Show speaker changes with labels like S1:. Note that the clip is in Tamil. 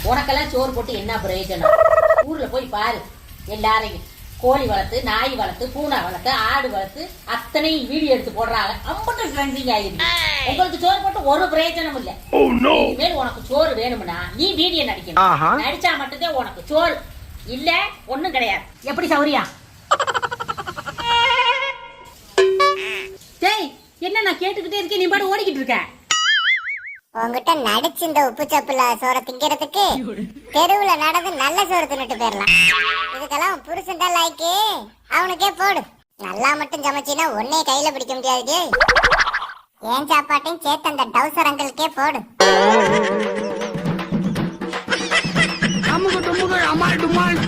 S1: உனக்கெல்லாம் சோறு போட்டு என்ன பிரயோஜனம்? ஊர்ல போய் பாரு, எல்லாரையும் கோழி வளர்த்து, நாய் வளர்த்து, பூனை வளர்த்து, ஆடு வளர்த்து அத்தனையும் வீடியோ எடுத்து போடுறாங்க. அம்பட்டு ட்ரெண்டிங் ஆயிருக்கு. உங்களுக்கு சோறு போட்டு ஒரு பிரயோஜனம் இல்ல. இனிமேல் உனக்கு சோறு வேணும்னா நீ வீடியோ நடிக்கணும். நடிச்சா மட்டும்தான் உனக்கு சோறு, இல்ல ஒண்ணும் கிடையாது. எப்படி சௌரியா? டேய், என்ன நான் கேட்டுக்கிட்டே இருக்கேன், நீ பாட்டு ஓடிக்கிட்டு இருக்க.
S2: உங்ககிட்ட நடிச்சு இந்த உப்பு சப்புல சோற திங்கிறதுக்கு தெருவுல நடந்து நல்ல சோறு தின்னுட்டு போயிடலாம். இதுக்கெல்லாம் புருஷன் தான் லாய்க்கு, அவனுக்கே போடு. நல்லா மட்டும் சமைச்சினா ஒன்னே கையில பிடிக்க முடியாது. ஏன் சாப்பாட்டையும் சேர்த்து அந்த டவுசர் அங்கிளுக்கே போடு.
S3: அம்முக்கு டும்முக்கு அம்மாள் டும்மாள்.